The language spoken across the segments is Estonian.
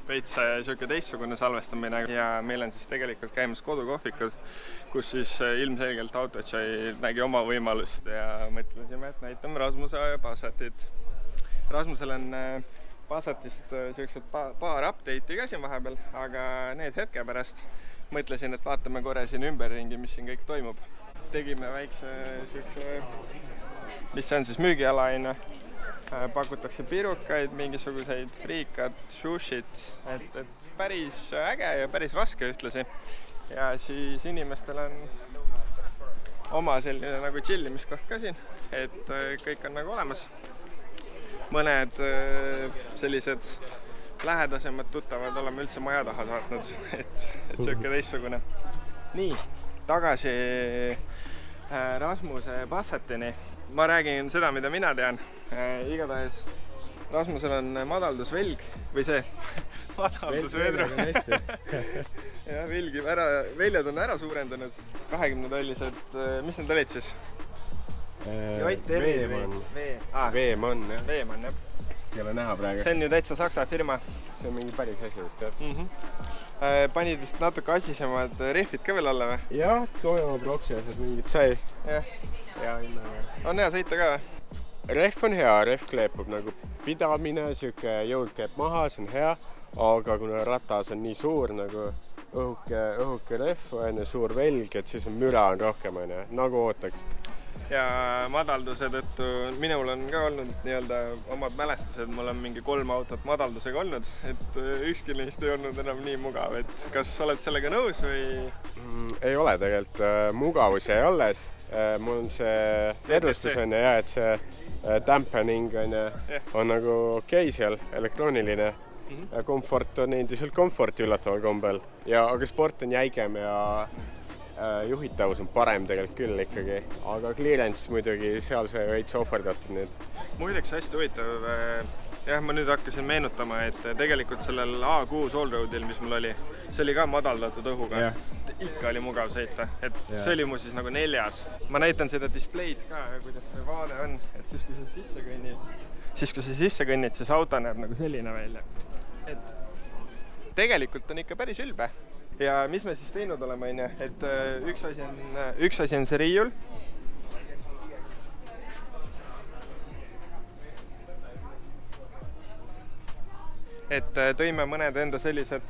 veits siuke teistsugune salvestamine ja meil on siis tegelikult käimas kodukohvikud, kus siis ilmselgelt Autotšai nägi oma võimalust ja mõtlesime, et näitame Rasmuse Passatit. Rasmusel on Passatist siuksed paar update'i ka siin vahepeal, aga need hetke pärast mõtlesin, et vaatame korra siin ümberringi, mis siin kõik toimub. Tegime väikse siukse, mis see on siis müügialaine. Pakutakse pirukaid, mingisuguseid friikad, sushit, et päris äge ja päris raske ühtlasi. Ja siis inimestel on oma selline nagu chillimiskoht ka siin, et kõik on nagu olemas. Mõned sellised lähedasemad tuttavad oleme üldse maja taha saatnud, et siuke teistsugune. Nii, tagasi Rasmuse Passatini. Ma räägin seda, mida mina tean. Igatahes Rasmusel on madaldusvelg või see madaldusvedru. Ja väljad on ära suurendanud. 20-tollised, mis need olid siis? Veemann, jah. Veemann, jah. Ei ole näha praegu. See on ju täitsa saksa firma. See on mingi päris asi vist, jah. Panid vist natuke asisemad rehvid ka veel alla või? Jah, toimaproksiased mingid sai. Ja, on hea sõita ka või? Rehv on hea, rehv kleepub nagu pidamine, siuke jõud käib maha, see on hea, aga kuna ratas on nii suur nagu õhuke rehv ja suur velg, et siis on müra on rohkem, nagu ootaks. Ja madalduse tõttu minul on ka olnud nii-öelda omad mälestused, mul on mingi 3 autot madaldusega olnud, et ükski neist ei olnud enam nii mugav, et kas oled sellega nõus või? Ei ole tegelikult, mugavus jäi alles, mul on see vedustus on ja et see dampening on nagu okei seal, elektrooniline. Komfort on endiselt komforti üllataval kombel, aga sport on jäigem ja juhitavus on parem tegelikult küll ikkagi, aga clearance muidugi seal see veits ohverdatud nüüd. Muideks hästi huvitav, jah, ma nüüd hakkasin meenutama, et tegelikult sellel A6 Allroadil, mis mul oli, see oli ka madaldatud õhuga. Ikka oli mugav sõita, et see oli mu siis nagu 4. Ma näitan seda displeid ka, kuidas see vaade on, et siis kui sa sisse kõnnid, siis auto näeb nagu selline välja. Et tegelikult on ikka päris ülbe. Ja mis me siis teinud oleme, et üks asi on see riiul. Et tõime mõned enda sellised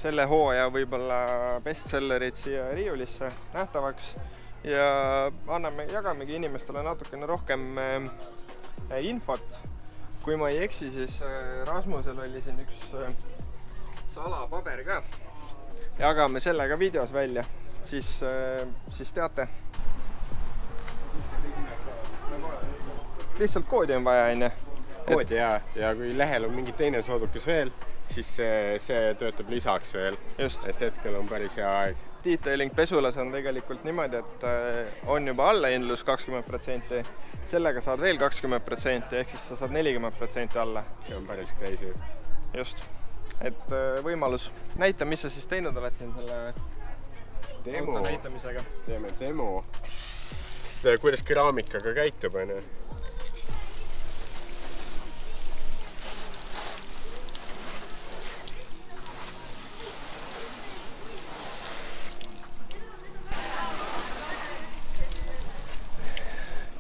selle hooaja võib-olla bestsellerid siia riiulisse nähtavaks ja jagamegi inimestele natukene rohkem infot. Kui ma ei eksi, siis Rasmusel oli siin üks salapaber ka. Jagame selle ka videos välja, siis teate. Lihtsalt koodi on vaja, enne. Koodi ja kui lehel on mingi teine soodukas veel, siis see töötab lisaks veel. Just. Et hetkel on päris hea aeg. Detailing pesulas on tegelikult niimoodi, et on juba allainlus 20%, sellega saad veel 20%, ehk siis sa saad 40% alla. See on päris crazy. Just. Et võimalus. Näita, mis sa siis teinud oled siin selle auto näitamisega. Teeme demo. Kuidas keraamikaga käitub, on?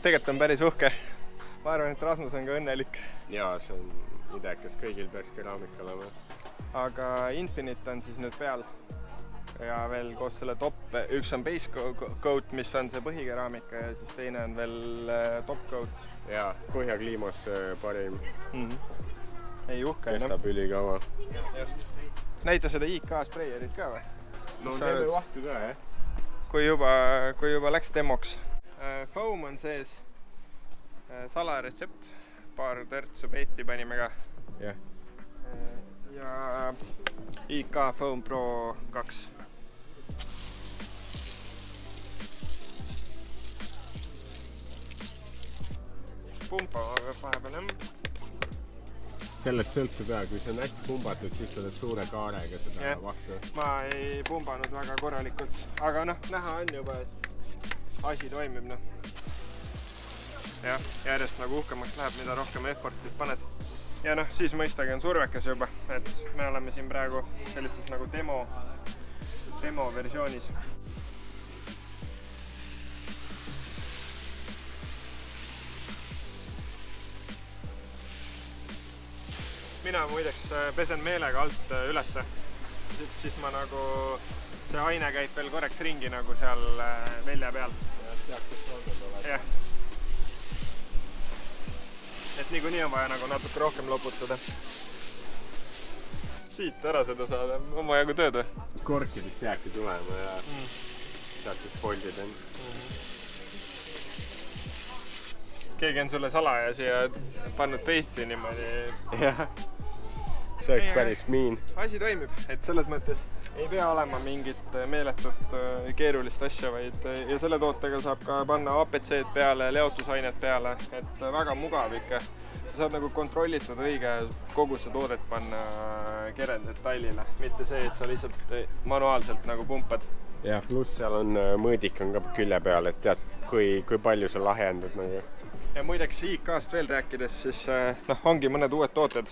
Tegelikult on päris uhke. Ma arvan, et Rasmus on ka õnnelik. Jaa, see on idekas. Kõigil peaks keraamika olema. Aga Infinite on siis nüüd peal. Ja veel koos selle top. Üks on base coat, mis on see põhikeraamika ja siis teine on veel top coat. Jaa, põhjakliimas parim. Ei uhke. Kestab ülikaua. Just. Näita seda IK spreierit ka või? No teeme vahtu ka, jah. Kui juba läks demoks. Foam on sees, salaretsept, paar törtsu peeti panime ka. Yeah. Ja IK Foam Pro 2. Pumpa vahepeal jah. Sellest sõltub jah, kui see on hästi pumbatud, siis ta teeb suure kaarega seda vahtu. Ma ei pumbanud väga korralikult, aga näha on juba, et asi toimib. Jah, järjest nagu uhkemaks läheb, mida rohkem effortit paned. ja noh, siis mõistagi on survekas juba, et me oleme siin praegu sellises nagu demo versioonis. Mina muideks pesen meelega alt ülesse, siis ma nagu see aine käib veel korraks ringi nagu seal välja peal. Jah. Et niikuinii on vaja nagu natuke rohkem loputada. Siit ära seda saada, on vajagu tööd või? Korkidest jääbki tulema ja sealt just foldid on. Keegi on sulle salaja siia pannud peithi niimoodi. Jah. See oleks päris miin. Asi toimib, et selles mõttes ei pea olema mingit meeletut keerulist asja, vaid ja selle tootega saab ka panna APC-d peale, leotusainet peale, et väga mugav ikka. Sa saad nagu kontrollitud õige kogu see toodet panna kereldetailile, mitte see, et sa lihtsalt manuaalselt nagu pumpad. Ja pluss seal on mõõdik on ka külje peal, et tead, kui palju sa lahjendud nagu. Ja muideks IK-st veel rääkides, siis ongi mõned uued tooted,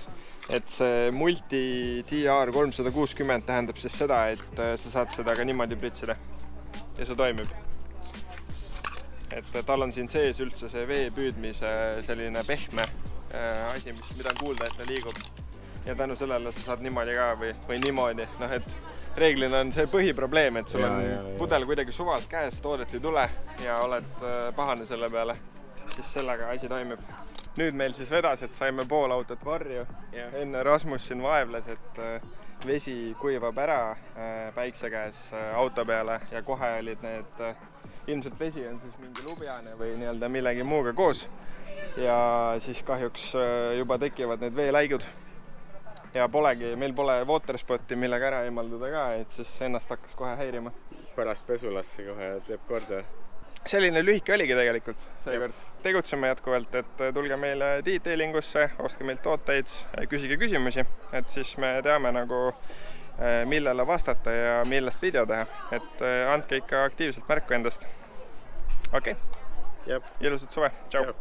et see Multi TR360 tähendab siis seda, et sa saad seda ka niimoodi pritsida ja see toimib. Et tal on siin sees üldse see vee püüdmise selline pehme asi, mida on kuulda, et ta liigub ja tänu sellele sa saad niimoodi ka või niimoodi, et reeglina on see põhiprobleem, et sul on pudel kuidagi suvalt käes, toodet ei tule ja oled pahane selle peale. Siis sellega asi toimib. Nüüd meil siis vedas, et saime pool autot varju. Enne Rasmus siin vaevles, et vesi kuivab ära päikse käes auto peale ja kohe olid need, ilmselt vesi on siis mingi lubjane või nii-öelda millegi muuga koos. Ja siis kahjuks juba tekivad need veeläigud. Ja meil pole waterspoti, millega ära eemalduda ka, et siis ennast hakkas kohe häirima. Pärast pesulasse kohe teeb korda. Selline lühike oligi tegelikult seekord. Tegutseme jätkuvalt, et tulge meile detailingusse, ostke meilt tooteid, küsige küsimusi, et siis me teame nagu millele vastata ja millest video teha. Et andke ikka aktiivselt märku endast. Okei. Ilusat suve. Tšau.